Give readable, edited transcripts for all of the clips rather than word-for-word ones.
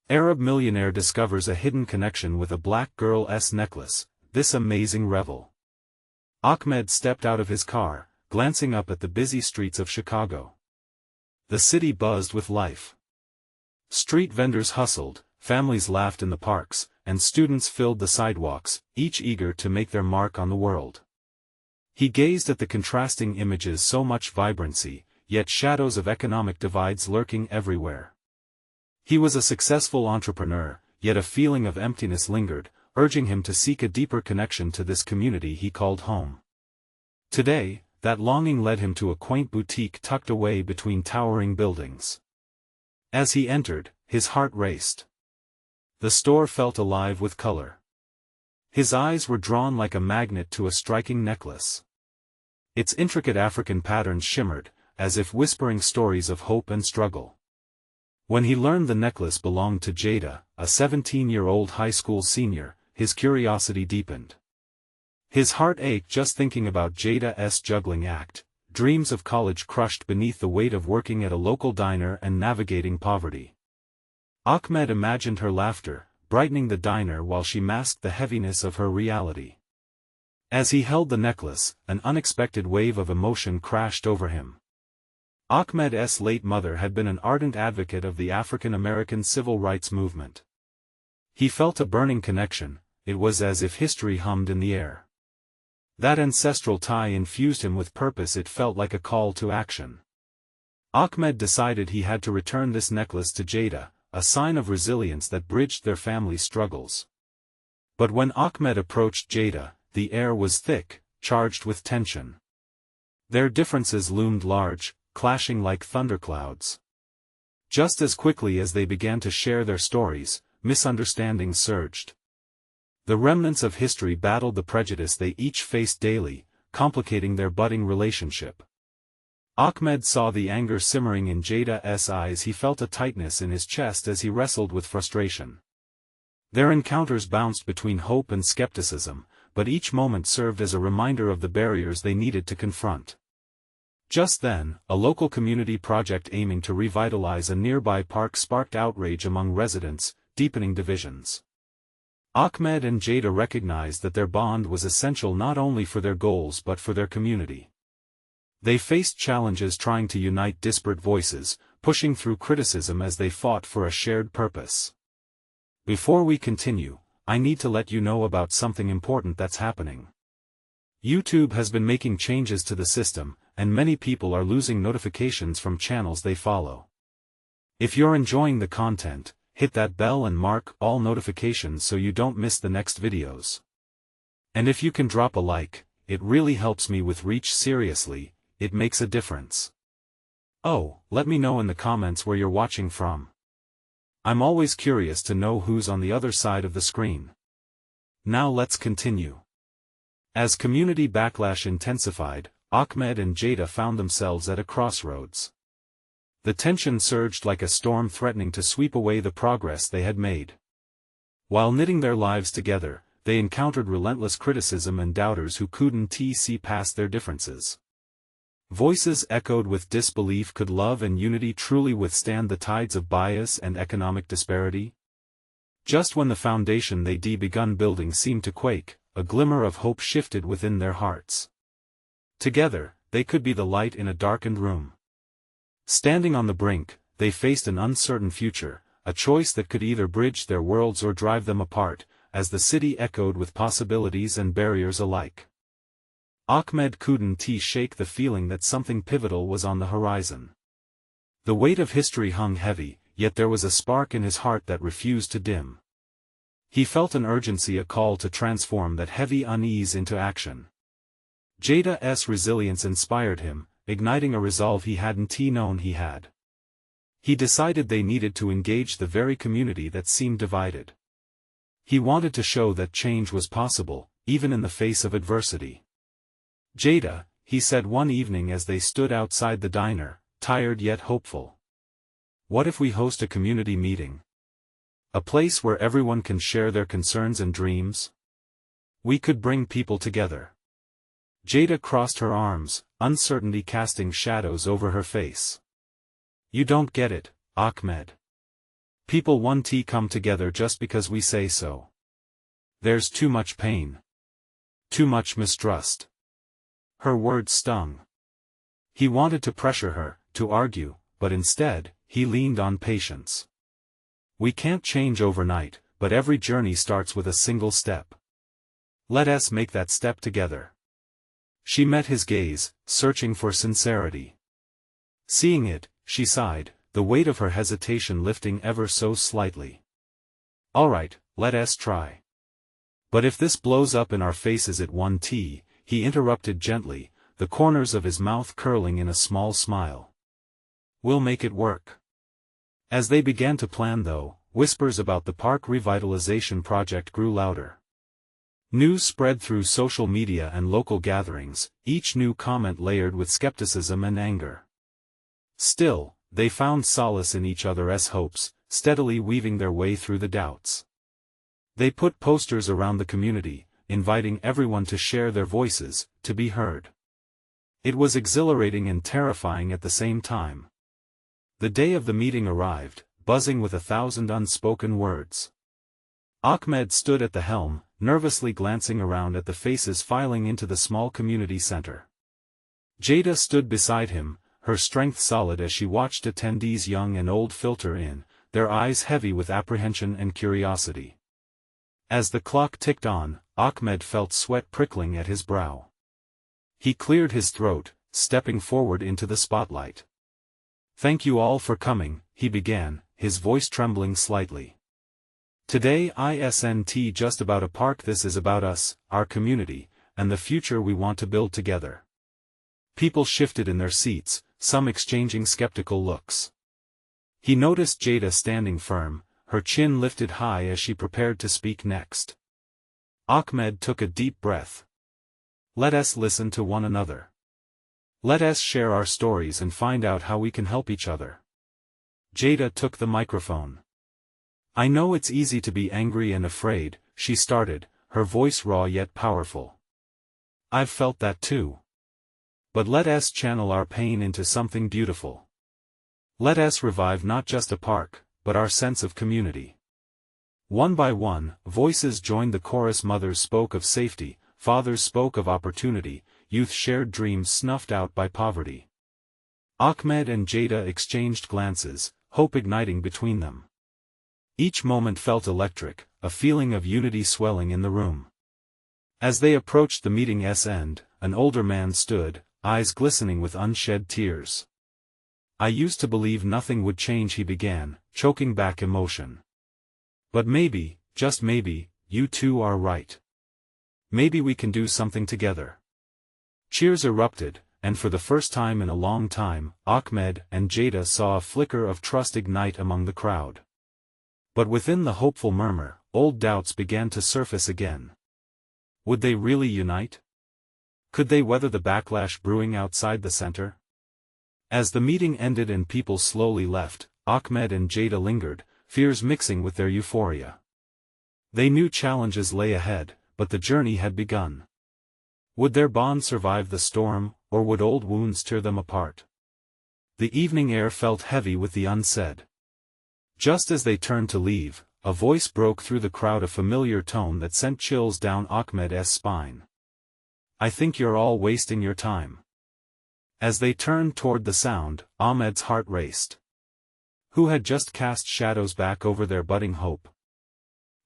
Arab millionaire discovers a hidden connection with a black girl's necklace, this amazing Revel. Ahmed stepped out of his car, glancing up at the busy streets of Chicago. The city buzzed with life. Street vendors hustled, families laughed in the parks, and students filled the sidewalks, each eager to make their mark on the world. He gazed at the contrasting images, so much vibrancy, yet shadows of economic divides lurking everywhere. He was a successful entrepreneur, yet a feeling of emptiness lingered, urging him to seek a deeper connection to this community he called home. Today, that longing led him to a quaint boutique tucked away between towering buildings. As he entered, his heart raced. The store felt alive with color. His eyes were drawn like a magnet to a striking necklace. Its intricate African patterns shimmered, as if whispering stories of hope and struggle. When he learned the necklace belonged to Jada, a 17-year-old high school senior, his curiosity deepened. His heart ached just thinking about Jada's juggling act, dreams of college crushed beneath the weight of working at a local diner and navigating poverty. Ahmed imagined her laughter, brightening the diner while she masked the heaviness of her reality. As he held the necklace, an unexpected wave of emotion crashed over him. Ahmed's late mother had been an ardent advocate of the African-American civil rights movement. He felt a burning connection, it was as if history hummed in the air. That ancestral tie infused him with purpose, it felt like a call to action. Ahmed decided he had to return this necklace to Jada, a sign of resilience that bridged their family struggles. But when Ahmed approached Jada, the air was thick, charged with tension. Their differences loomed large, clashing like thunderclouds. Just as quickly as they began to share their stories, misunderstandings surged. The remnants of history battled the prejudice they each faced daily, complicating their budding relationship. Ahmed saw the anger simmering in Jada's eyes. He felt a tightness in his chest as he wrestled with frustration. Their encounters bounced between hope and skepticism, but each moment served as a reminder of the barriers they needed to confront. Just then, a local community project aiming to revitalize a nearby park sparked outrage among residents, deepening divisions. Ahmed and Jada recognized that their bond was essential not only for their goals but for their community. They faced challenges trying to unite disparate voices, pushing through criticism as they fought for a shared purpose. Before we continue, I need to let you know about something important that's happening. YouTube has been making changes to the system, and many people are losing notifications from channels they follow. If you're enjoying the content, hit that bell and mark all notifications so you don't miss the next videos. And if you can drop a like, it really helps me with reach. Seriously, it makes a difference. Oh, let me know in the comments where you're watching from. I'm always curious to know who's on the other side of the screen. Now let's continue. As community backlash intensified, Ahmed and Jada found themselves at a crossroads. The tension surged like a storm, threatening to sweep away the progress they had made. While knitting their lives together, they encountered relentless criticism and doubters who couldn't see past their differences. Voices echoed with disbelief. Could love and unity truly withstand the tides of bias and economic disparity? Just when the foundation they'd begun building seemed to quake, a glimmer of hope shifted within their hearts. Together, they could be the light in a darkened room. Standing on the brink, they faced an uncertain future, a choice that could either bridge their worlds or drive them apart, as the city echoed with possibilities and barriers alike. Ahmed couldn't shake the feeling that something pivotal was on the horizon. The weight of history hung heavy, yet there was a spark in his heart that refused to dim. He felt an urgency, a call to transform that heavy unease into action. Jada's resilience inspired him, igniting a resolve he hadn't known he had. He decided they needed to engage the very community that seemed divided. He wanted to show that change was possible, even in the face of adversity. Jada, he said one evening as they stood outside the diner, tired yet hopeful. What if we host a community meeting? A place where everyone can share their concerns and dreams? We could bring people together. Jada crossed her arms, uncertainty casting shadows over her face. You don't get it, Ahmed. People want to come together just because we say so. There's too much pain. Too much mistrust. Her words stung. He wanted to pressure her, to argue, but instead, he leaned on patience. We can't change overnight, but every journey starts with a single step. Let us make that step together. She met his gaze, searching for sincerity. Seeing it, she sighed, the weight of her hesitation lifting ever so slightly. All right, let us try. But if this blows up in our faces at 1T, he interrupted gently, the corners of his mouth curling in a small smile. We'll make it work. As they began to plan though, whispers about the park revitalization project grew louder. News spread through social media and local gatherings, each new comment layered with skepticism and anger. Still, they found solace in each other's hopes, steadily weaving their way through the doubts. They put posters around the community, inviting everyone to share their voices, to be heard. It was exhilarating and terrifying at the same time. The day of the meeting arrived, buzzing with 1,000 unspoken words. Ahmed stood at the helm, nervously glancing around at the faces filing into the small community center. Jada stood beside him, her strength solid as she watched attendees young and old filter in, their eyes heavy with apprehension and curiosity. As the clock ticked on, Ahmed felt sweat prickling at his brow. He cleared his throat, stepping forward into the spotlight. Thank you all for coming, he began, his voice trembling slightly. Today isn't just about a park, this is about us, our community, and the future we want to build together. People shifted in their seats, some exchanging skeptical looks. He noticed Jada standing firm, her chin lifted high as she prepared to speak next. Ahmed took a deep breath. Let us listen to one another. Let us share our stories and find out how we can help each other. Jada took the microphone. I know it's easy to be angry and afraid, she started, her voice raw yet powerful. I've felt that too. But let us channel our pain into something beautiful. Let us revive not just a park, but our sense of community. One by one, voices joined the chorus. Mothers spoke of safety, fathers spoke of opportunity, youth shared dreams snuffed out by poverty. Ahmed and Jada exchanged glances, hope igniting between them. Each moment felt electric, a feeling of unity swelling in the room. As they approached the meeting's end, an older man stood, eyes glistening with unshed tears. I used to believe nothing would change, he began, choking back emotion. But maybe, just maybe, you two are right. Maybe we can do something together. Cheers erupted, and for the first time in a long time, Ahmed and Jada saw a flicker of trust ignite among the crowd. But within the hopeful murmur, old doubts began to surface again. Would they really unite? Could they weather the backlash brewing outside the center? As the meeting ended and people slowly left, Ahmed and Jada lingered, fears mixing with their euphoria. They knew challenges lay ahead, but the journey had begun. Would their bond survive the storm, or would old wounds tear them apart? The evening air felt heavy with the unsaid. Just as they turned to leave, a voice broke through the crowd, a familiar tone that sent chills down Ahmed's spine. I think you're all wasting your time. As they turned toward the sound, Ahmed's heart raced. Who had just cast shadows back over their budding hope?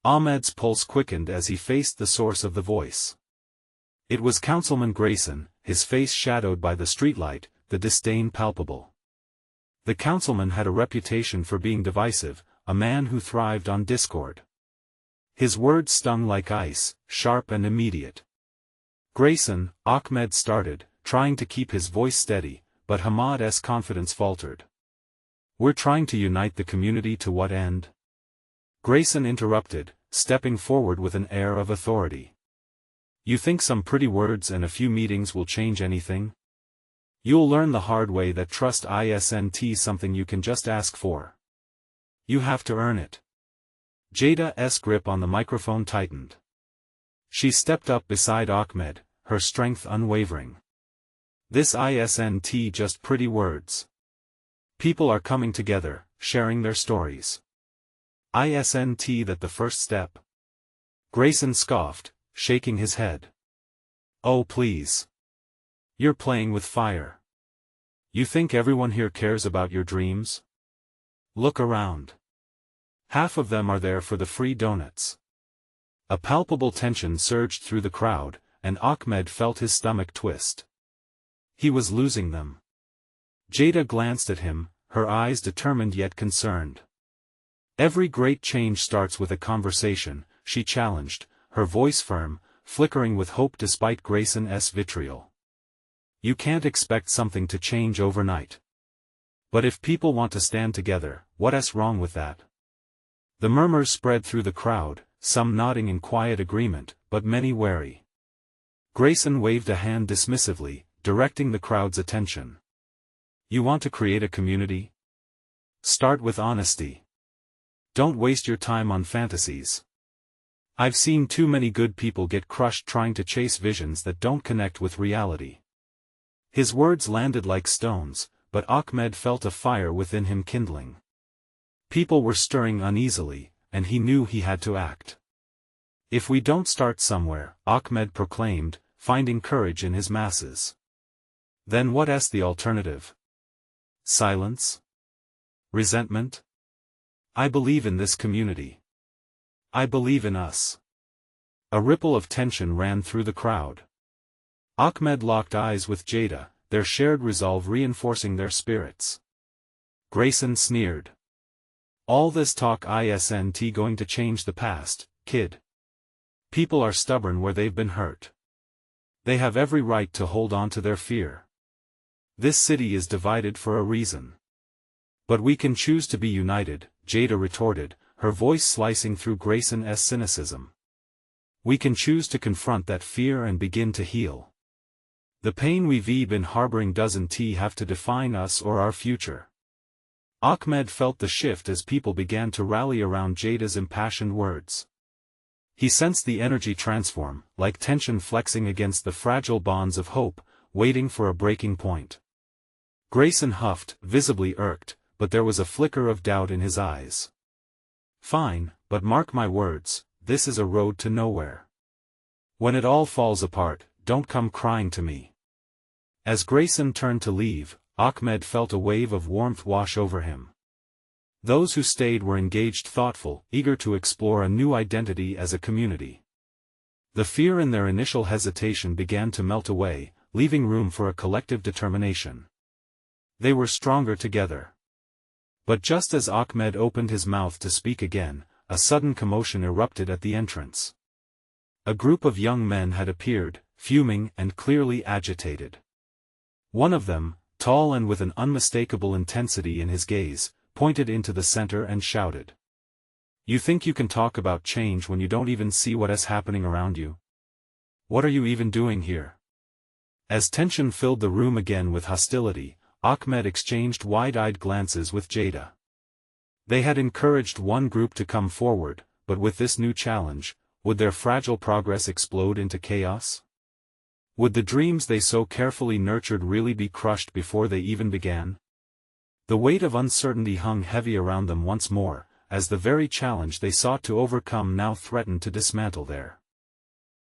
Ahmed's pulse quickened as he faced the source of the voice. It was Councilman Grayson, his face shadowed by the streetlight, the disdain palpable. The councilman had a reputation for being divisive, a man who thrived on discord. His words stung like ice, sharp and immediate. Grayson, Ahmed started, trying to keep his voice steady, but Ahmad's confidence faltered. We're trying to unite the community to what end? Grayson interrupted, stepping forward with an air of authority. You think some pretty words and a few meetings will change anything? You'll learn the hard way that trust isn't something you can just ask for. You have to earn it. Jada's grip on the microphone tightened. She stepped up beside Ahmed, her strength unwavering. This isn't just pretty words. People are coming together, sharing their stories. Isn't that the first step? Grayson scoffed, shaking his head. Oh please. You're playing with fire. You think everyone here cares about your dreams? Look around. Half of them are there for the free donuts. A palpable tension surged through the crowd, and Ahmed felt his stomach twist. He was losing them. Jada glanced at him, her eyes determined yet concerned. Every great change starts with a conversation, she challenged, her voice firm, flickering with hope despite Grayson's vitriol. You can't expect something to change overnight. But if people want to stand together, what's wrong with that? The murmurs spread through the crowd, some nodding in quiet agreement, but many wary. Grayson waved a hand dismissively, directing the crowd's attention. You want to create a community? Start with honesty. Don't waste your time on fantasies. I've seen too many good people get crushed trying to chase visions that don't connect with reality. His words landed like stones, but Ahmed felt a fire within him kindling. People were stirring uneasily, and he knew he had to act. If we don't start somewhere, Ahmed proclaimed, finding courage in his masses. Then what's the alternative? Silence? Resentment? I believe in this community. I believe in us. A ripple of tension ran through the crowd. Ahmed locked eyes with Jada, their shared resolve reinforcing their spirits. Grayson sneered. All this talk isn't going to change the past, kid. People are stubborn where they've been hurt. They have every right to hold on to their fear. This city is divided for a reason. But we can choose to be united, Jada retorted, her voice slicing through Grayson's cynicism. We can choose to confront that fear and begin to heal. The pain we've been harboring doesn't have to define us or our future. Ahmed felt the shift as people began to rally around Jada's impassioned words. He sensed the energy transform, like tension flexing against the fragile bonds of hope, waiting for a breaking point. Grayson huffed, visibly irked, but there was a flicker of doubt in his eyes. Fine, but mark my words, this is a road to nowhere. When it all falls apart, don't come crying to me. As Grayson turned to leave, Ahmed felt a wave of warmth wash over him. Those who stayed were engaged, thoughtful, eager to explore a new identity as a community. The fear in their initial hesitation began to melt away, leaving room for a collective determination. They were stronger together. But just as Ahmed opened his mouth to speak again, a sudden commotion erupted at the entrance. A group of young men had appeared, fuming and clearly agitated. One of them, tall and with an unmistakable intensity in his gaze, pointed into the center and shouted. You think you can talk about change when you don't even see what is happening around you? What are you even doing here? As tension filled the room again with hostility, Ahmed exchanged wide-eyed glances with Jada. They had encouraged one group to come forward, but with this new challenge, would their fragile progress explode into chaos? Would the dreams they so carefully nurtured really be crushed before they even began? The weight of uncertainty hung heavy around them once more, as the very challenge they sought to overcome now threatened to dismantle their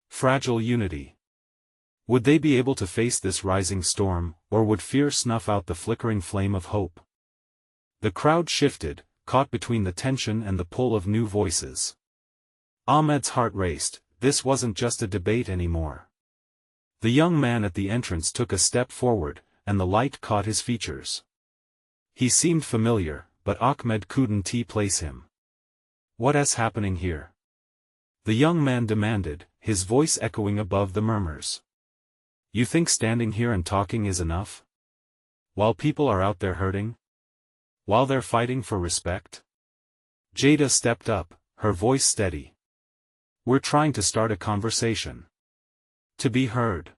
fragile unity. Would they be able to face this rising storm, or would fear snuff out the flickering flame of hope? The crowd shifted, caught between the tension and the pull of new voices. Ahmed's heart raced. This wasn't just a debate anymore. The young man at the entrance took a step forward, and the light caught his features. He seemed familiar, but Ahmed couldn't place him. What's happening here? The young man demanded, his voice echoing above the murmurs. You think standing here and talking is enough? While people are out there hurting? While they're fighting for respect? Jada stepped up, her voice steady. We're trying to start a conversation. To be heard.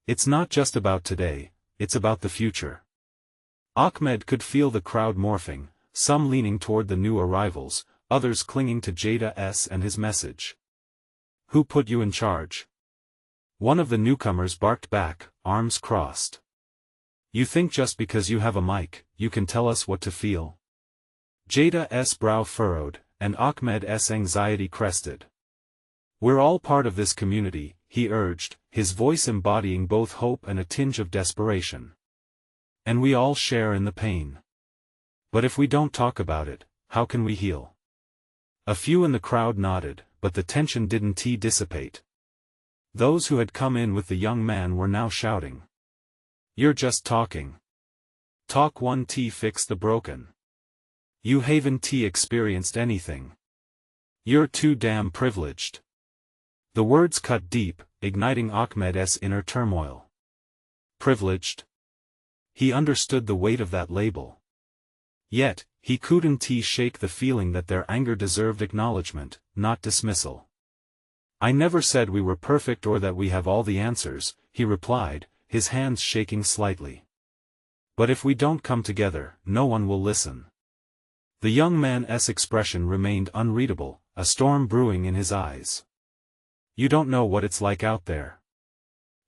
It's not just about today, it's about the future. Ahmed could feel the crowd morphing, some leaning toward the new arrivals, others clinging to Jada and his message. Who put you in charge? One of the newcomers barked back, arms crossed. You think just because you have a mic, you can tell us what to feel? Jada's brow furrowed, and Ahmed's anxiety crested. "We're all part of this community," he urged, his voice embodying both hope and a tinge of desperation. "And we all share in the pain. But if we don't talk about it, how can we heal?" A few in the crowd nodded, but the tension didn't dissipate. Those who had come in with the young man were now shouting, "You're just talking. Talk 1 fix the broken. You haven't experienced anything. You're too damn privileged." The words cut deep, igniting Ahmed's inner turmoil. Privileged? He understood the weight of that label. Yet, he couldn't shake the feeling that their anger deserved acknowledgement, not dismissal. "I never said we were perfect or that we have all the answers," he replied, his hands shaking slightly. "But if we don't come together, no one will listen." The young man's expression remained unreadable, a storm brewing in his eyes. "You don't know what it's like out there.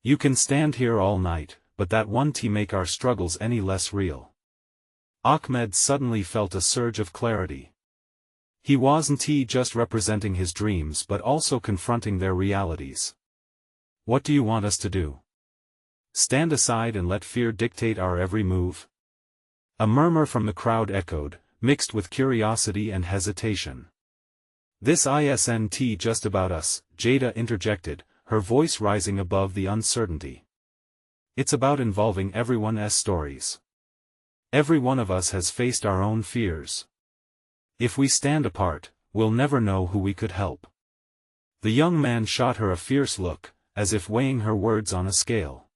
You can stand here all night, but that won't make our struggles any less real." Ahmed suddenly felt a surge of clarity. He wasn't just representing his dreams but also confronting their realities. "What do you want us to do? Stand aside and let fear dictate our every move?" A murmur from the crowd echoed, mixed with curiosity and hesitation. "This isn't just about us," Jada interjected, her voice rising above the uncertainty. "It's about involving everyone's stories. Every one of us has faced our own fears. If we stand apart, we'll never know who we could help." The young man shot her a fierce look, as if weighing her words on a scale.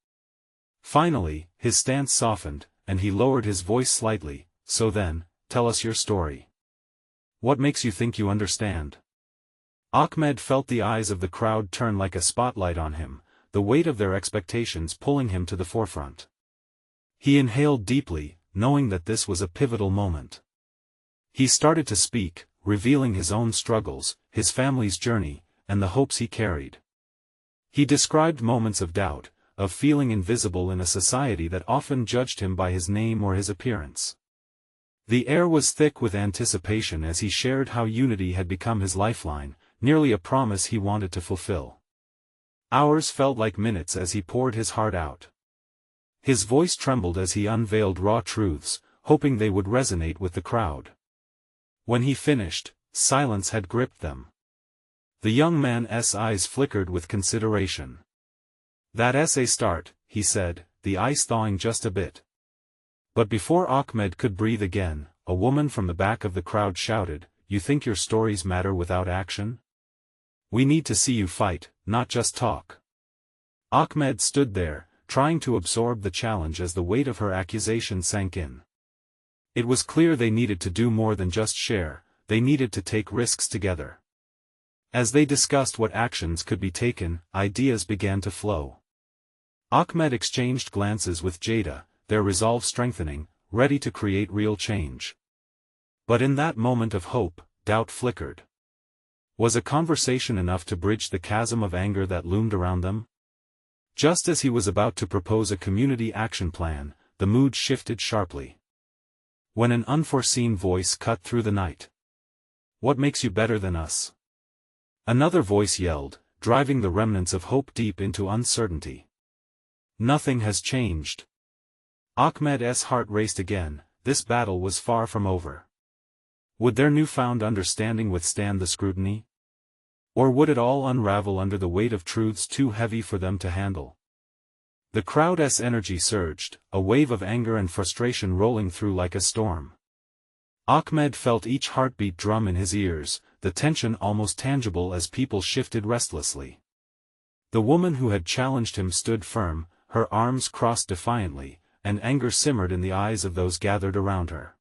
Finally, his stance softened, and he lowered his voice slightly. "So then, tell us your story. What makes you think you understand?" Ahmed felt the eyes of the crowd turn like a spotlight on him, the weight of their expectations pulling him to the forefront. He inhaled deeply, knowing that this was a pivotal moment. He started to speak, revealing his own struggles, his family's journey, and the hopes he carried. He described moments of doubt, of feeling invisible in a society that often judged him by his name or his appearance. The air was thick with anticipation as he shared how unity had become his lifeline, nearly a promise he wanted to fulfill. Hours felt like minutes as he poured his heart out. His voice trembled as he unveiled raw truths, hoping they would resonate with the crowd. When he finished, silence had gripped them. The young man's eyes flickered with consideration. "That's a start," he said, the ice thawing just a bit. But before Ahmed could breathe again, a woman from the back of the crowd shouted, "You think your stories matter without action? We need to see you fight, not just talk." Ahmed stood there, trying to absorb the challenge as the weight of her accusation sank in. It was clear they needed to do more than just share, they needed to take risks together. As they discussed what actions could be taken, ideas began to flow. Ahmed exchanged glances with Jada, their resolve strengthening, ready to create real change. But in that moment of hope, doubt flickered. Was a conversation enough to bridge the chasm of anger that loomed around them? Just as he was about to propose a community action plan, the mood shifted sharply. When an unforeseen voice cut through the night. "What makes you better than us?" Another voice yelled, driving the remnants of hope deep into uncertainty. "Nothing has changed." Ahmed's heart raced again, this battle was far from over. Would their newfound understanding withstand the scrutiny? Or would it all unravel under the weight of truths too heavy for them to handle? The crowd's energy surged, a wave of anger and frustration rolling through like a storm. Ahmed felt each heartbeat drum in his ears, the tension almost tangible as people shifted restlessly. The woman who had challenged him stood firm, her arms crossed defiantly, and anger simmered in the eyes of those gathered around her.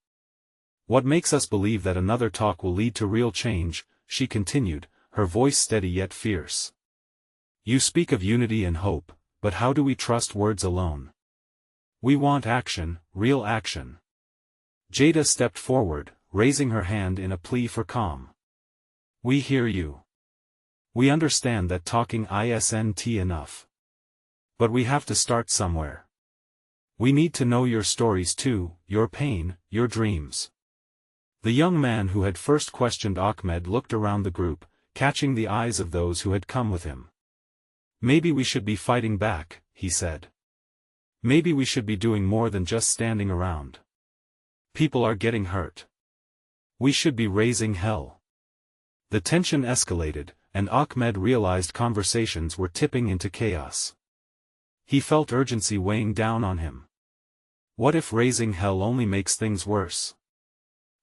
"What makes us believe that another talk will lead to real change?" she continued, her voice steady yet fierce. "You speak of unity and hope, but how do we trust words alone? We want action, real action." Jada stepped forward, raising her hand in a plea for calm. "We hear you. We understand that talking isn't enough. But we have to start somewhere. We need to know your stories too, your pain, your dreams. The young man who had first questioned Ahmed looked around the group, catching the eyes of those who had come with him. "Maybe we should be fighting back," he said. "Maybe we should be doing more than just standing around. People are getting hurt. We should be raising hell." The tension escalated, and Ahmed realized conversations were tipping into chaos. He felt urgency weighing down on him. What if raising hell only makes things worse?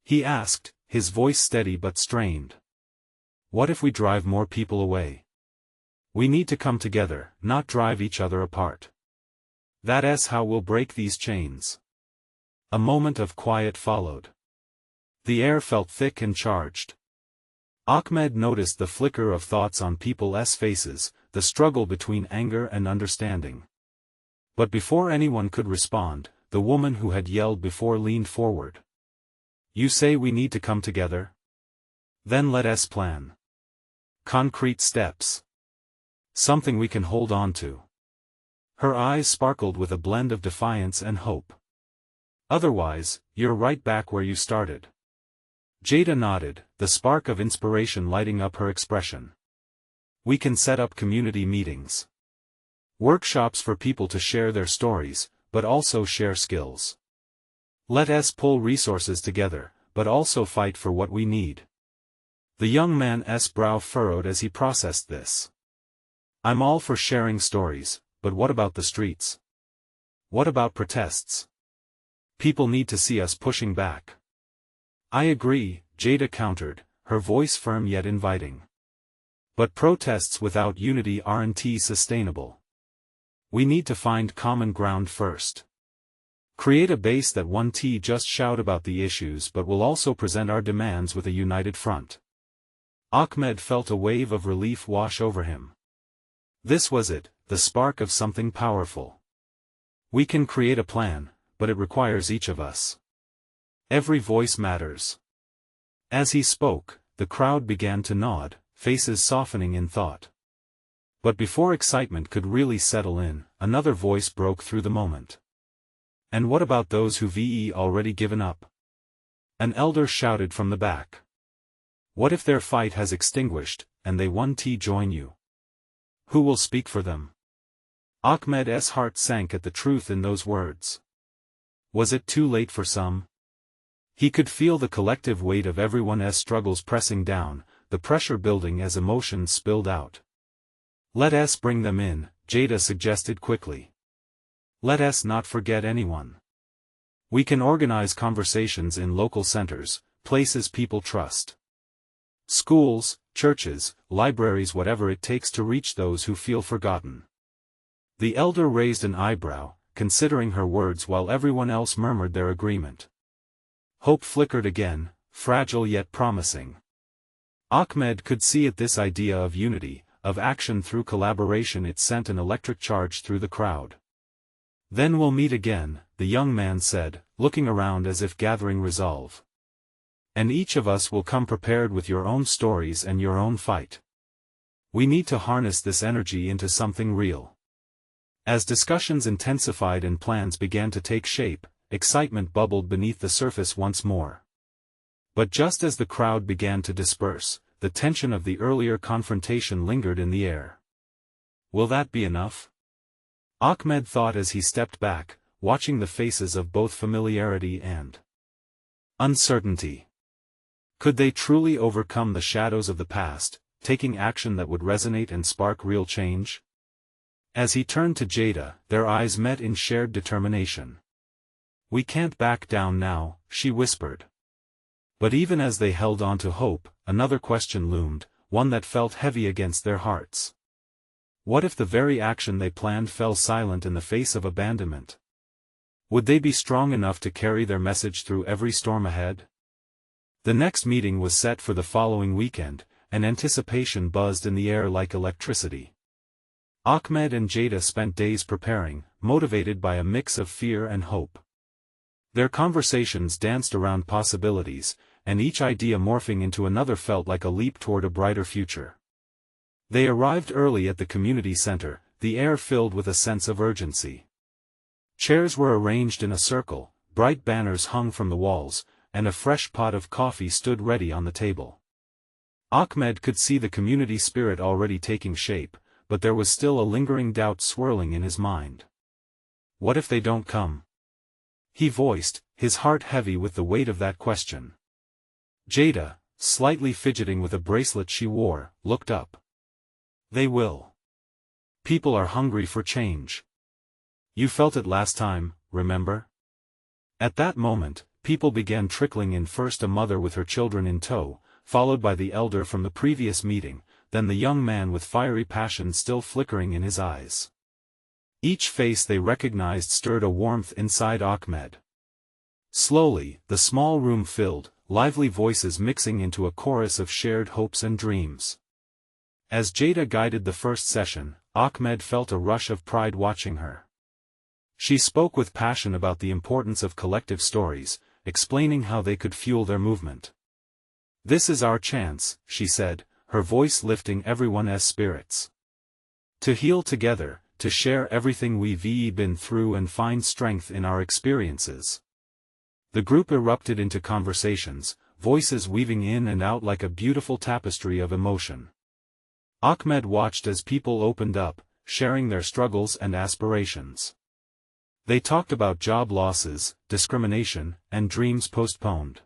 He asked, his voice steady but strained. What if we drive more people away? We need to come together, not drive each other apart. That's how we'll break these chains. A moment of quiet followed. The air felt thick and charged. Ahmed noticed the flicker of thoughts on people's faces, the struggle between anger and understanding. But before anyone could respond, the woman who had yelled before leaned forward. "You say we need to come together? Then let us plan. Concrete steps. Something we can hold on to." Her eyes sparkled with a blend of defiance and hope. "Otherwise, you're right back where you started." Jada nodded, the spark of inspiration lighting up her expression. "We can set up community meetings. Workshops for people to share their stories, but also share skills. Let us pull resources together, but also fight for what we need." The young man's brow furrowed as he processed this. "I'm all for sharing stories, but what about the streets? What about protests? People need to see us pushing back." "I agree," Jada countered, her voice firm yet inviting. "But protests without unity aren't sustainable. We need to find common ground first. Create a base that won't just shout about the issues but will also present our demands with a united front." Ahmed felt a wave of relief wash over him. This was it, the spark of something powerful. We can create a plan, but it requires each of us. Every voice matters. As he spoke, the crowd began to nod, faces softening in thought. But before excitement could really settle in, another voice broke through the moment. "And what about those who've already given up?" An elder shouted from the back. "What if their fight has extinguished, and they won't join you? Who will speak for them?" Ahmed's heart sank at the truth in those words. Was it too late for some? He could feel the collective weight of everyone's struggles pressing down, the pressure building as emotions spilled out. "Let us bring them in," Jada suggested quickly. "Let us not forget anyone. We can organize conversations in local centers, places people trust. Schools, churches, libraries, whatever it takes to reach those who feel forgotten." The elder raised an eyebrow, considering her words while everyone else murmured their agreement. Hope flickered again, fragile yet promising. Ahmed could see at this idea of unity, of action through collaboration, it sent an electric charge through the crowd. "Then we'll meet again," the young man said, looking around as if gathering resolve. "And each of us will come prepared with your own stories and your own fight. We need to harness this energy into something real." As discussions intensified and plans began to take shape, excitement bubbled beneath the surface once more. But just as the crowd began to disperse, the tension of the earlier confrontation lingered in the air. Will that be enough? Ahmed thought as he stepped back, watching the faces of both familiarity and uncertainty. Could they truly overcome the shadows of the past, taking action that would resonate and spark real change? As he turned to Jada, their eyes met in shared determination. "We can't back down now," she whispered. But even as they held on to hope, another question loomed, one that felt heavy against their hearts. What if the very action they planned fell silent in the face of abandonment? Would they be strong enough to carry their message through every storm ahead? The next meeting was set for the following weekend, and anticipation buzzed in the air like electricity. Ahmed and Jada spent days preparing, motivated by a mix of fear and hope. Their conversations danced around possibilities, and each idea morphing into another felt like a leap toward a brighter future. They arrived early at the community center, the air filled with a sense of urgency. Chairs were arranged in a circle, bright banners hung from the walls, and a fresh pot of coffee stood ready on the table. Ahmed could see the community spirit already taking shape, but there was still a lingering doubt swirling in his mind. What if they don't come? He voiced, his heart heavy with the weight of that question. Jada, slightly fidgeting with a bracelet she wore, looked up. They will. People are hungry for change. You felt it last time, remember? At that moment, people began trickling in, first a mother with her children in tow, followed by the elder from the previous meeting, then the young man with fiery passion still flickering in his eyes. Each face they recognized stirred a warmth inside Ahmed. Slowly, the small room filled, lively voices mixing into a chorus of shared hopes and dreams. As Jada guided the first session, Ahmed felt a rush of pride watching her. She spoke with passion about the importance of collective stories, explaining how they could fuel their movement. This is our chance, she said, her voice lifting everyone's spirits. To heal together, to share everything we've been through and find strength in our experiences. The group erupted into conversations, voices weaving in and out like a beautiful tapestry of emotion. Ahmed watched as people opened up, sharing their struggles and aspirations. They talked about job losses, discrimination, and dreams postponed.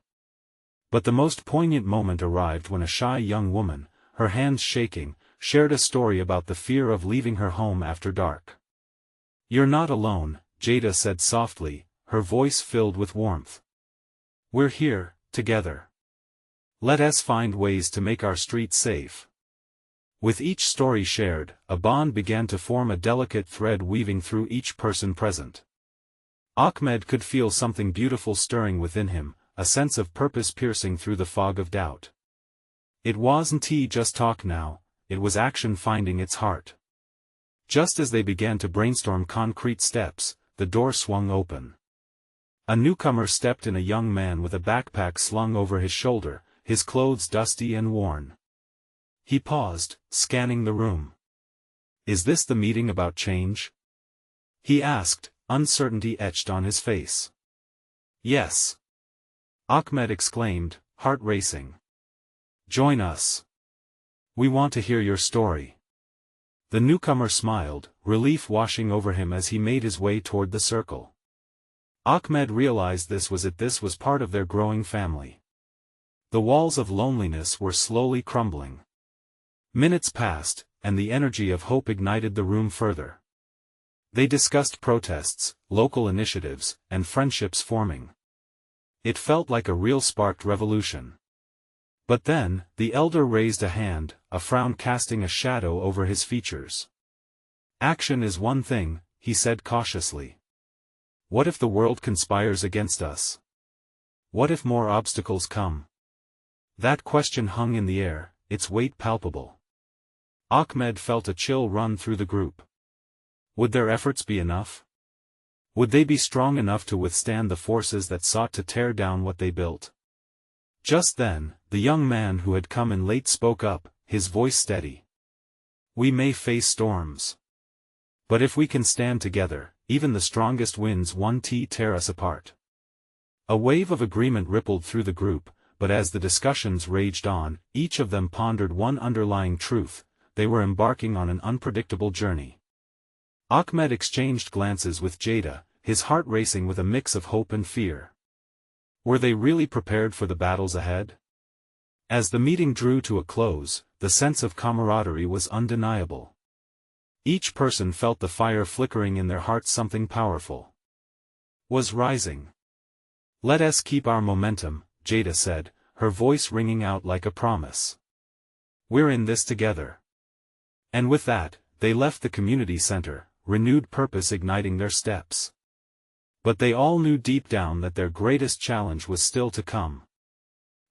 But the most poignant moment arrived when a shy young woman, her hands shaking, shared a story about the fear of leaving her home after dark. You're not alone, Jada said softly, her voice filled with warmth. We're here, together. Let us find ways to make our streets safe. With each story shared, a bond began to form, a delicate thread weaving through each person present. Ahmed could feel something beautiful stirring within him, a sense of purpose piercing through the fog of doubt. It wasn't just talk now, it was action finding its heart. Just as they began to brainstorm concrete steps, the door swung open. A newcomer stepped in, a young man with a backpack slung over his shoulder, his clothes dusty and worn. He paused, scanning the room. Is this the meeting about change? He asked, uncertainty etched on his face. Yes. Ahmed exclaimed, heart racing. Join us. We want to hear your story. The newcomer smiled, relief washing over him as he made his way toward the circle. Ahmed realized this was part of their growing family. The walls of loneliness were slowly crumbling. Minutes passed, and the energy of hope ignited the room further. They discussed protests, local initiatives, and friendships forming. It felt like a real sparked revolution. But then, the elder raised a hand, a frown casting a shadow over his features. Action is one thing, he said cautiously. What if the world conspires against us? What if more obstacles come? That question hung in the air, its weight palpable. Ahmed felt a chill run through the group. Would their efforts be enough? Would they be strong enough to withstand the forces that sought to tear down what they built? Just then, the young man who had come in late spoke up, his voice steady. We may face storms. But if we can stand together, even the strongest winds won't tear us apart. A wave of agreement rippled through the group, but as the discussions raged on, each of them pondered one underlying truth: they were embarking on an unpredictable journey. Ahmed exchanged glances with Jada, his heart racing with a mix of hope and fear. Were they really prepared for the battles ahead? As the meeting drew to a close, the sense of camaraderie was undeniable. Each person felt the fire flickering in their hearts, something powerful was rising. Let us keep our momentum, Jada said, her voice ringing out like a promise. We're in this together. And with that, they left the community center, renewed purpose igniting their steps. But they all knew deep down that their greatest challenge was still to come.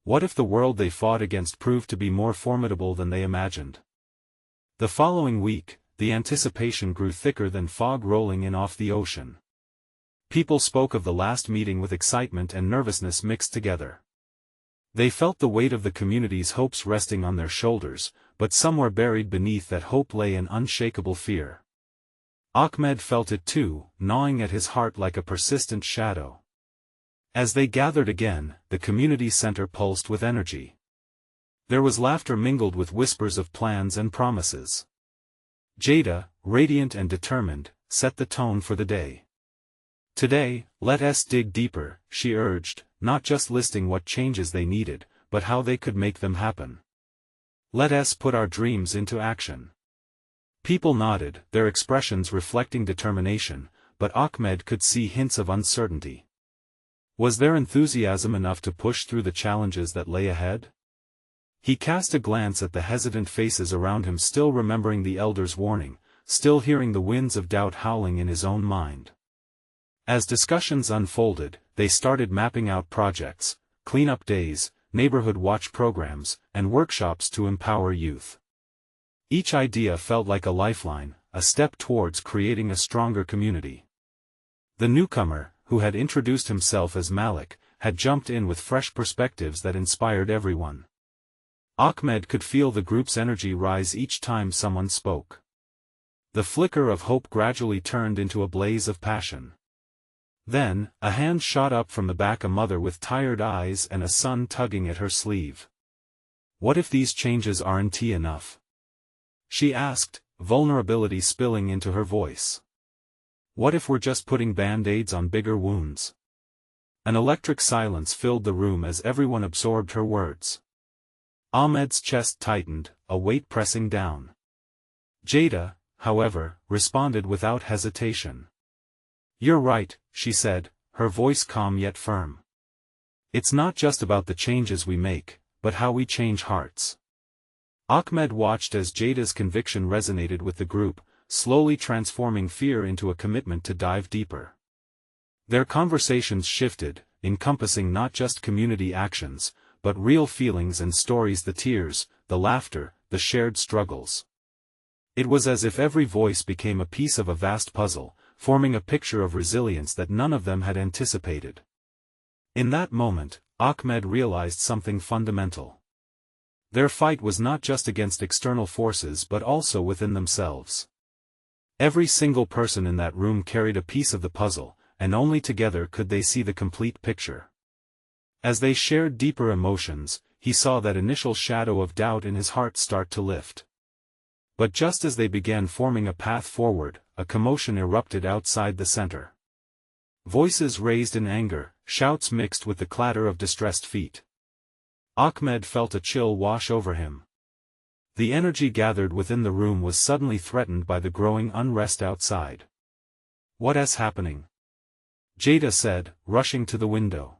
What if the world they fought against proved to be more formidable than they imagined? The following week, the anticipation grew thicker than fog rolling in off the ocean. People spoke of the last meeting with excitement and nervousness mixed together. They felt the weight of the community's hopes resting on their shoulders, but somewhere buried beneath that hope lay an unshakable fear. Ahmed felt it too, gnawing at his heart like a persistent shadow. As they gathered again, the community center pulsed with energy. There was laughter mingled with whispers of plans and promises. Jada, radiant and determined, set the tone for the day. Today, let us dig deeper, she urged, not just listing what changes they needed, but how they could make them happen. Let us put our dreams into action. People nodded, their expressions reflecting determination, but Ahmed could see hints of uncertainty. Was there enthusiasm enough to push through the challenges that lay ahead? He cast a glance at the hesitant faces around him, still remembering the elder's warning, still hearing the winds of doubt howling in his own mind. As discussions unfolded, they started mapping out projects, cleanup days, neighborhood watch programs, and workshops to empower youth. Each idea felt like a lifeline, a step towards creating a stronger community. The newcomer, who had introduced himself as Malik, had jumped in with fresh perspectives that inspired everyone. Ahmed could feel the group's energy rise each time someone spoke. The flicker of hope gradually turned into a blaze of passion. Then, a hand shot up from the back, a mother with tired eyes and a son tugging at her sleeve. What if these changes aren't enough? She asked, vulnerability spilling into her voice. What if we're just putting band-aids on bigger wounds? An electric silence filled the room as everyone absorbed her words. Ahmed's chest tightened, a weight pressing down. Jada, however, responded without hesitation. You're right, she said, her voice calm yet firm. It's not just about the changes we make, but how we change hearts. Ahmed watched as Jada's conviction resonated with the group, slowly transforming fear into a commitment to dive deeper. Their conversations shifted, encompassing not just community actions, but real feelings and stories, the tears, the laughter, the shared struggles. It was as if every voice became a piece of a vast puzzle, forming a picture of resilience that none of them had anticipated. In that moment, Ahmed realized something fundamental. Their fight was not just against external forces but also within themselves. Every single person in that room carried a piece of the puzzle, and only together could they see the complete picture. As they shared deeper emotions, he saw that initial shadow of doubt in his heart start to lift. But just as they began forming a path forward, a commotion erupted outside the center. Voices raised in anger, shouts mixed with the clatter of distressed feet. Ahmed felt a chill wash over him. The energy gathered within the room was suddenly threatened by the growing unrest outside. What is happening? Jada said, rushing to the window.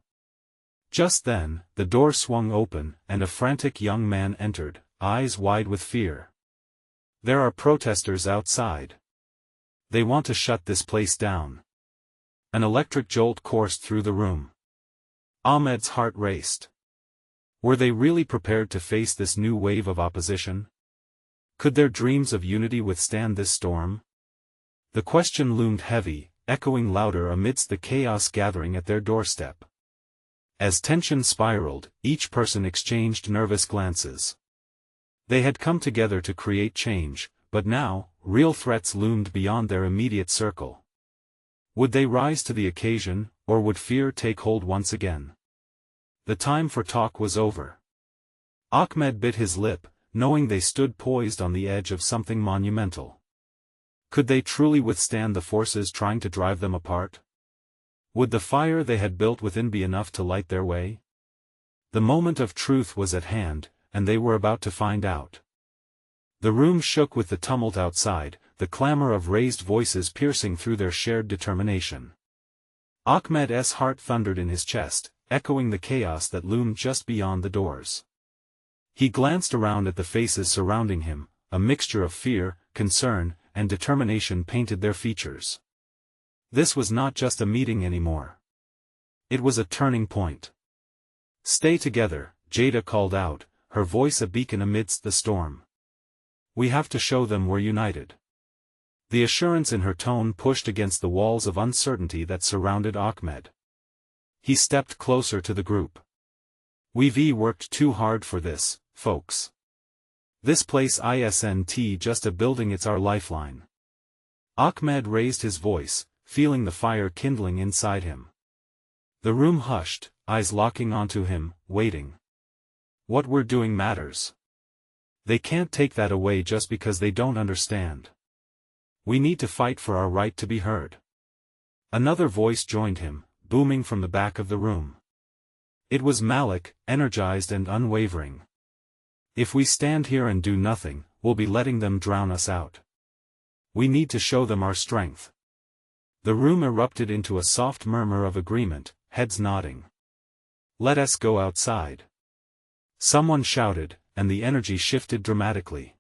Just then, the door swung open, and a frantic young man entered, eyes wide with fear. There are protesters outside. They want to shut this place down. An electric jolt coursed through the room. Ahmed's heart raced. Were they really prepared to face this new wave of opposition? Could their dreams of unity withstand this storm? The question loomed heavy, echoing louder amidst the chaos gathering at their doorstep. As tension spiraled, each person exchanged nervous glances. They had come together to create change, but now, real threats loomed beyond their immediate circle. Would they rise to the occasion, or would fear take hold once again? The time for talk was over. Ahmed bit his lip, knowing they stood poised on the edge of something monumental. Could they truly withstand the forces trying to drive them apart? Would the fire they had built within be enough to light their way? The moment of truth was at hand, and they were about to find out. The room shook with the tumult outside, the clamor of raised voices piercing through their shared determination. Ahmed's heart thundered in his chest, echoing the chaos that loomed just beyond the doors. He glanced around at the faces surrounding him, a mixture of fear, concern, and determination painted their features. This was not just a meeting anymore. It was a turning point. Stay together, Jada called out, her voice a beacon amidst the storm. We have to show them we're united. The assurance in her tone pushed against the walls of uncertainty that surrounded Ahmed. He stepped closer to the group. We've worked too hard for this, folks. This place isn't just a building, it's our lifeline. Ahmed raised his voice, feeling the fire kindling inside him. The room hushed, eyes locking onto him, waiting. What we're doing matters. They can't take that away just because they don't understand. We need to fight for our right to be heard. Another voice joined him, booming from the back of the room. It was Malik, energized and unwavering. If we stand here and do nothing, we'll be letting them drown us out. We need to show them our strength. The room erupted into a soft murmur of agreement, heads nodding. Let us go outside. Someone shouted, and the energy shifted dramatically.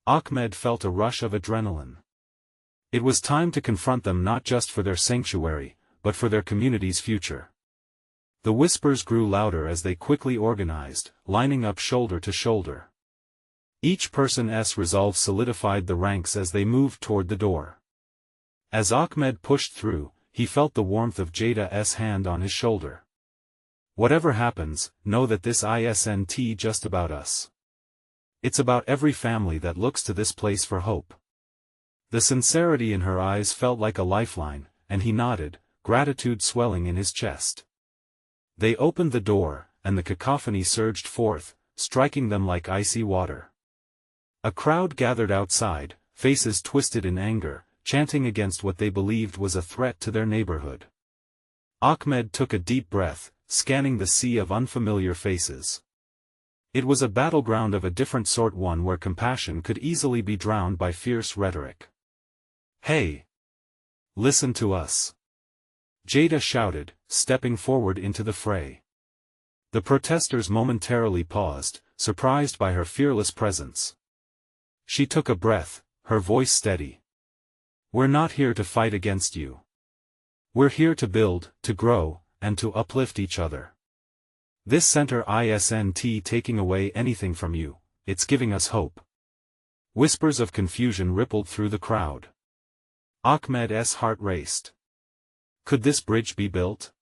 Ahmed felt a rush of adrenaline. It was time to confront them not just for their sanctuary, but for their community's future. The whispers grew louder as they quickly organized, lining up shoulder to shoulder. Each person's resolve solidified the ranks as they moved toward the door. As Ahmed pushed through, he felt the warmth of Jada's hand on his shoulder. Whatever happens, know that this isn't just about us. It's about every family that looks to this place for hope. The sincerity in her eyes felt like a lifeline, and he nodded, gratitude swelling in his chest. They opened the door, and the cacophony surged forth, striking them like icy water. A crowd gathered outside, faces twisted in anger, chanting against what they believed was a threat to their neighborhood. Ahmed took a deep breath, scanning the sea of unfamiliar faces. It was a battleground of a different sort, one where compassion could easily be drowned by fierce rhetoric. Hey! Listen to us! Jada shouted, stepping forward into the fray. The protesters momentarily paused, surprised by her fearless presence. She took a breath, her voice steady. We're not here to fight against you. We're here to build, to grow, and to uplift each other. This center isn't taking away anything from you, it's giving us hope. Whispers of confusion rippled through the crowd. Ahmed's heart raced. Could this bridge be built?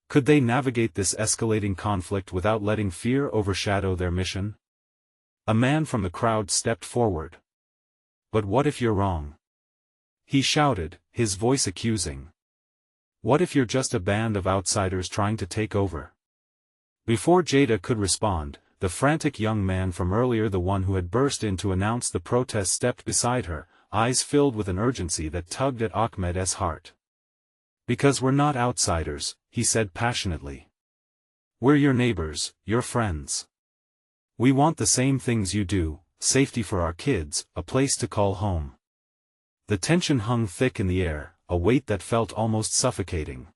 Could they navigate this escalating conflict without letting fear overshadow their mission? A man from the crowd stepped forward. But what if you're wrong? He shouted, his voice accusing. What if you're just a band of outsiders trying to take over? Before Jada could respond, the frantic young man from earlier, the one who had burst in to announce the protest, stepped beside her, eyes filled with an urgency that tugged at Ahmed's heart. Because we're not outsiders, he said passionately. We're your neighbors, your friends. We want the same things you do, safety for our kids, a place to call home. The tension hung thick in the air, a weight that felt almost suffocating.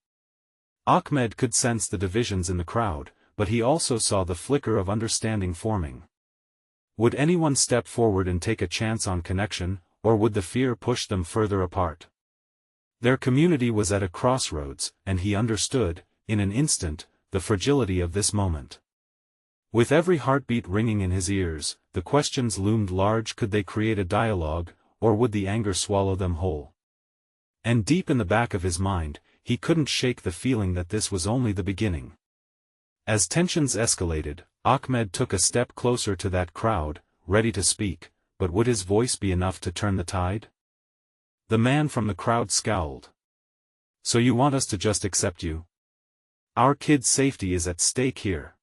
Ahmed could sense the divisions in the crowd, but he also saw the flicker of understanding forming. Would anyone step forward and take a chance on connection, or would the fear push them further apart? Their community was at a crossroads, and he understood, in an instant, the fragility of this moment. With every heartbeat ringing in his ears, the questions loomed large: could they create a dialogue, or would the anger swallow them whole? And deep in the back of his mind, he couldn't shake the feeling that this was only the beginning. As tensions escalated, Ahmed took a step closer to that crowd, ready to speak, but would his voice be enough to turn the tide? The man from the crowd scowled. So you want us to just accept you? Our kids' safety is at stake here.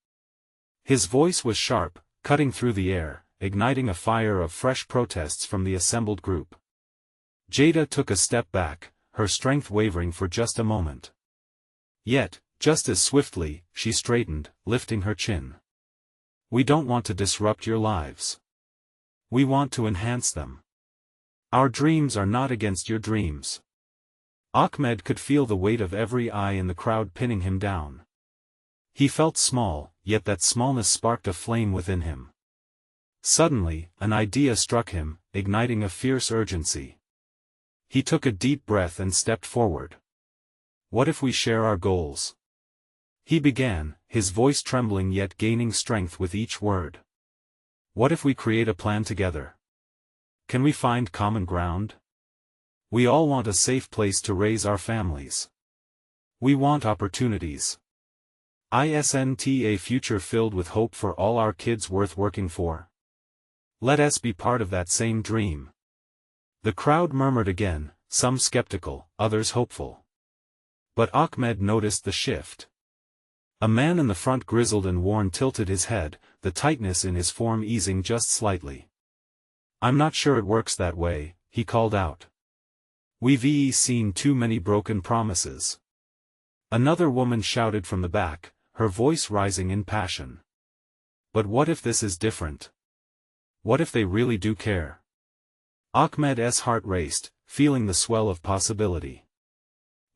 His voice was sharp, cutting through the air, igniting a fire of fresh protests from the assembled group. Jada took a step back, her strength wavering for just a moment. Yet, just as swiftly, she straightened, lifting her chin. We don't want to disrupt your lives. We want to enhance them. Our dreams are not against your dreams. Ahmed could feel the weight of every eye in the crowd pinning him down. He felt small, yet that smallness sparked a flame within him. Suddenly, an idea struck him, igniting a fierce urgency. He took a deep breath and stepped forward. What if we share our goals? He began, his voice trembling yet gaining strength with each word. What if we create a plan together? Can we find common ground? We all want a safe place to raise our families. We want opportunities. Isn't a future filled with hope for all our kids worth working for? Let us be part of that same dream. The crowd murmured again, some skeptical, others hopeful. But Ahmed noticed the shift. A man in the front, grizzled and worn, tilted his head, the tightness in his form easing just slightly. "I'm not sure it works that way," he called out. "We've seen too many broken promises." Another woman shouted from the back, her voice rising in passion. "But what if this is different? What if they really do care?" Ahmed's heart raced, feeling the swell of possibility.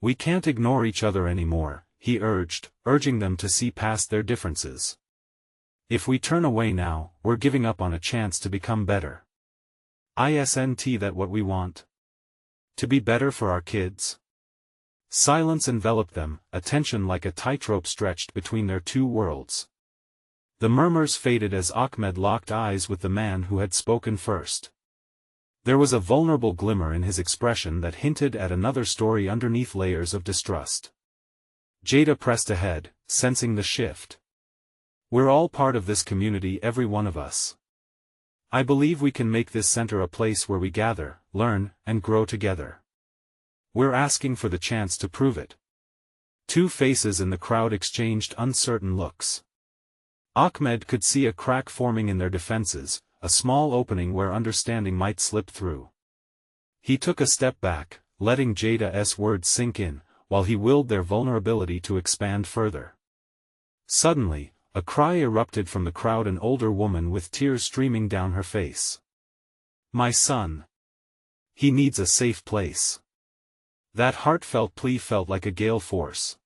"We can't ignore each other anymore," he urged, urging them to see past their differences. "If we turn away now, we're giving up on a chance to become better. Isn't that what we want? To be better for our kids?" Silence enveloped them, a tension like a tightrope stretched between their two worlds. The murmurs faded as Ahmed locked eyes with the man who had spoken first. There was a vulnerable glimmer in his expression that hinted at another story underneath layers of distrust. Jada pressed ahead, sensing the shift. "We're all part of this community, every one of us. I believe we can make this center a place where we gather, learn, and grow together. We're asking for the chance to prove it." Two faces in the crowd exchanged uncertain looks. Ahmed could see a crack forming in their defenses, a small opening where understanding might slip through. He took a step back, letting Jada's words sink in, while he willed their vulnerability to expand further. Suddenly, a cry erupted from the crowd, an older woman with tears streaming down her face. "My son. He needs a safe place." That heartfelt plea felt like a gale force.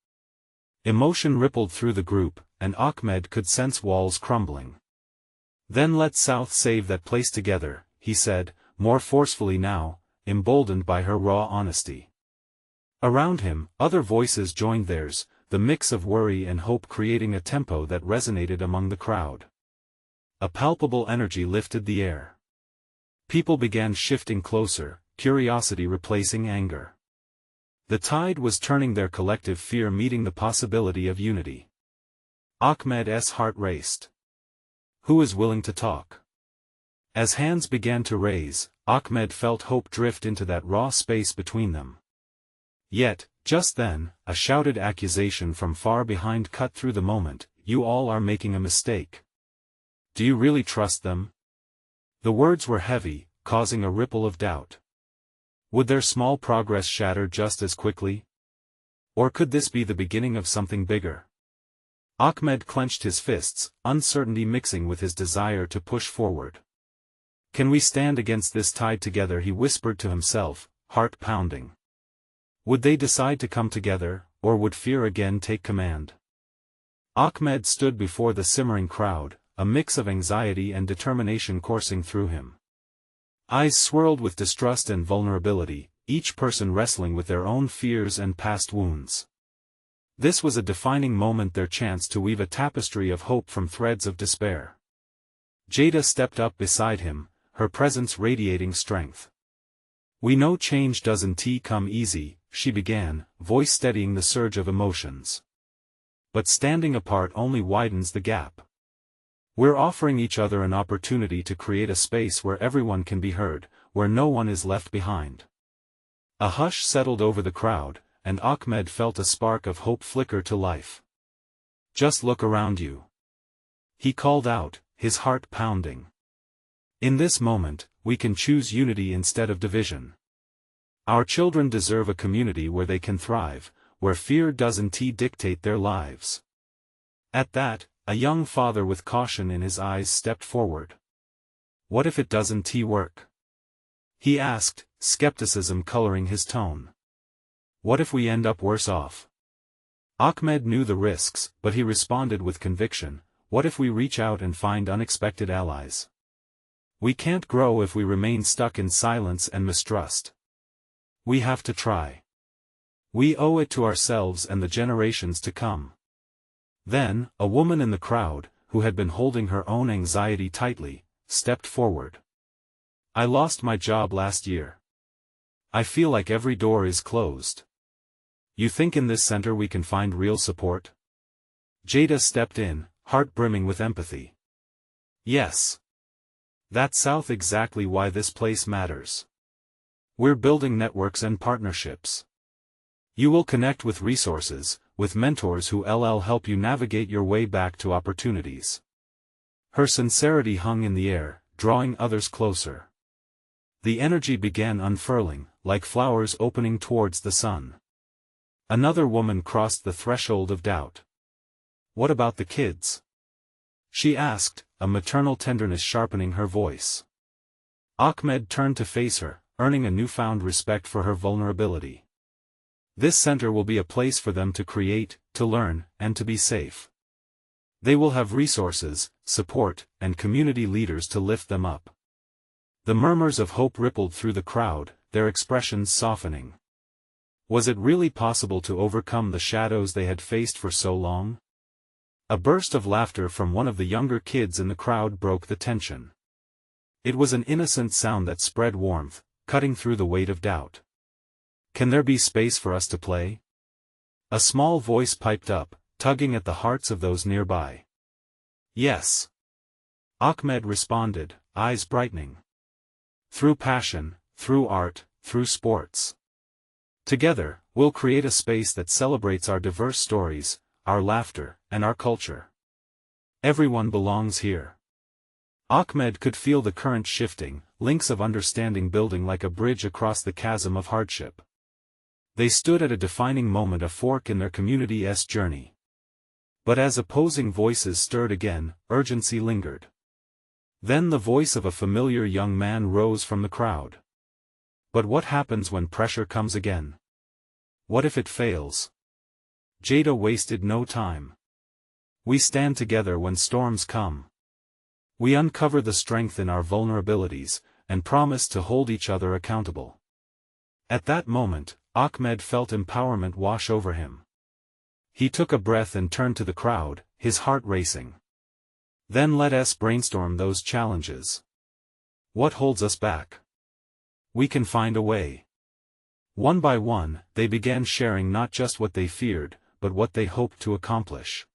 Emotion rippled through the group, and Ahmed could sense walls crumbling. "Then let South save that place together," he said, more forcefully now, emboldened by her raw honesty. Around him, other voices joined theirs, the mix of worry and hope creating a tempo that resonated among the crowd. A palpable energy lifted the air. People began shifting closer, curiosity replacing anger. The tide was turning, their collective fear meeting the possibility of unity. Ahmed's heart raced. Who is willing to talk? As hands began to raise, Ahmed felt hope drift into that raw space between them. Yet, just then, a shouted accusation from far behind cut through the moment. "You all are making a mistake. Do you really trust them?" The words were heavy, causing a ripple of doubt. Would their small progress shatter just as quickly? Or could this be the beginning of something bigger? Ahmed clenched his fists, uncertainty mixing with his desire to push forward. "Can we stand against this tide together?" he whispered to himself, heart pounding. Would they decide to come together, or would fear again take command? Ahmed stood before the simmering crowd, a mix of anxiety and determination coursing through him. Eyes swirled with distrust and vulnerability, each person wrestling with their own fears and past wounds. This was a defining moment, their chance to weave a tapestry of hope from threads of despair. Jada stepped up beside him, her presence radiating strength. "We know change doesn't come easy," she began, voice steadying the surge of emotions. "But standing apart only widens the gap. We're offering each other an opportunity to create a space where everyone can be heard, where no one is left behind." A hush settled over the crowd, and Ahmed felt a spark of hope flicker to life. "Just look around you," he called out, his heart pounding. "In this moment, we can choose unity instead of division. Our children deserve a community where they can thrive, where fear doesn't dictate their lives." At that, a young father with caution in his eyes stepped forward. "What if it doesn't work?" he asked, skepticism coloring his tone. "What if we end up worse off?" Ahmed knew the risks, but he responded with conviction. "What if we reach out and find unexpected allies? We can't grow if we remain stuck in silence and mistrust. We have to try. We owe it to ourselves and the generations to come." Then, a woman in the crowd, who had been holding her own anxiety tightly, stepped forward. "I lost my job last year. I feel like every door is closed. You think in this center we can find real support?" Jada stepped in, heart brimming with empathy. "Yes. That's South exactly why this place matters. We're building networks and partnerships. You will connect with resources, with mentors who will help you navigate your way back to opportunities. Her sincerity hung in the air, drawing others closer. The energy began unfurling, like flowers opening towards the sun. Another woman crossed the threshold of doubt. "What about the kids?" she asked, a maternal tenderness sharpening her voice. Ahmed turned to face her, earning a newfound respect for her vulnerability. "This center will be a place for them to create, to learn, and to be safe. They will have resources, support, and community leaders to lift them up." The murmurs of hope rippled through the crowd, their expressions softening. Was it really possible to overcome the shadows they had faced for so long? A burst of laughter from one of the younger kids in the crowd broke the tension. It was an innocent sound that spread warmth, cutting through the weight of doubt. "Can there be space for us to play?" A small voice piped up, tugging at the hearts of those nearby. "Yes," Ahmed responded, eyes brightening. "Through passion, through art, through sports. Together, we'll create a space that celebrates our diverse stories, our laughter, and our culture. Everyone belongs here." Ahmed could feel the current shifting, links of understanding building like a bridge across the chasm of hardship. They stood at a defining moment, a fork in their community's journey. But as opposing voices stirred again, urgency lingered. Then the voice of a familiar young man rose from the crowd. "But what happens when pressure comes again? What if it fails?" Jada wasted no time. "We stand together when storms come. We uncover the strength in our vulnerabilities, and promise to hold each other accountable." At that moment, Ahmed felt empowerment wash over him. He took a breath and turned to the crowd, his heart racing. "Then let us brainstorm those challenges. What holds us back? We can find a way." One by one, they began sharing not just what they feared, but what they hoped to accomplish.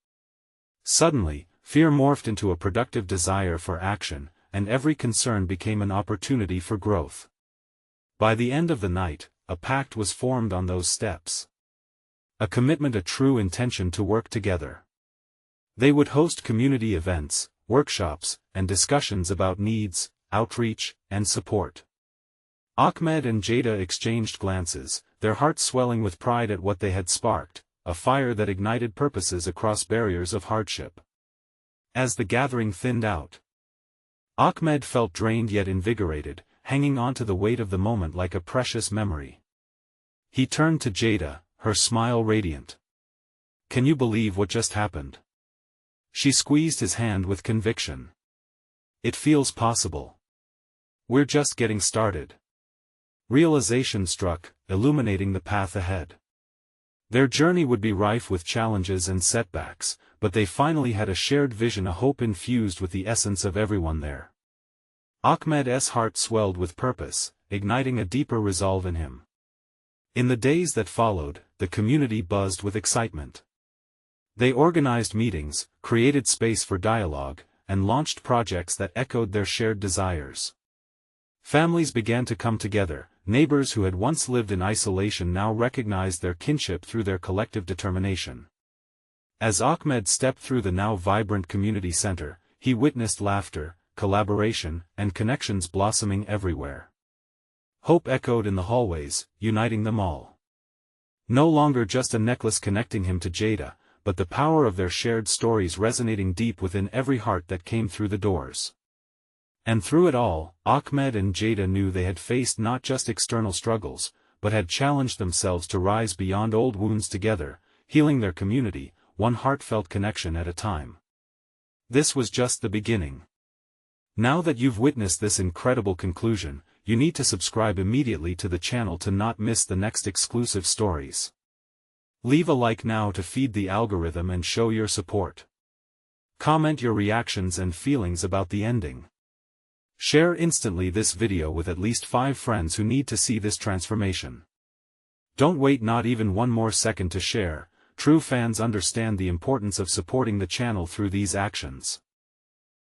Suddenly, fear morphed into a productive desire for action, and every concern became an opportunity for growth. By the end of the night, a pact was formed on those steps. A commitment, a true intention to work together. They would host community events, workshops, and discussions about needs, outreach, and support. Ahmed and Jada exchanged glances, their hearts swelling with pride at what they had sparked, a fire that ignited purposes across barriers of hardship. As the gathering thinned out, Ahmed felt drained yet invigorated, hanging on to the weight of the moment like a precious memory. He turned to Jada, her smile radiant. "Can you believe what just happened?" She squeezed his hand with conviction. "It feels possible. We're just getting started." Realization struck, illuminating the path ahead. Their journey would be rife with challenges and setbacks, but they finally had a shared vision, a hope infused with the essence of everyone there. Ahmed's heart swelled with purpose, igniting a deeper resolve in him. In the days that followed, the community buzzed with excitement. They organized meetings, created space for dialogue, and launched projects that echoed their shared desires. Families began to come together. Neighbors who had once lived in isolation now recognized their kinship through their collective determination. As Ahmed stepped through the now vibrant community center, he witnessed laughter, collaboration, and connections blossoming everywhere. Hope echoed in the hallways, uniting them all. No longer just a necklace connecting him to Jada, but the power of their shared stories resonating deep within every heart that came through the doors. And through it all, Ahmed and Jada knew they had faced not just external struggles, but had challenged themselves to rise beyond old wounds together, healing their community, one heartfelt connection at a time. This was just the beginning. Now that you've witnessed this incredible conclusion, you need to subscribe immediately to the channel to not miss the next exclusive stories. Leave a like now to feed the algorithm and show your support. Comment your reactions and feelings about the ending. Share instantly this video with at least 5 friends who need to see this transformation. Don't wait not even one more second to share. True fans understand the importance of supporting the channel through these actions.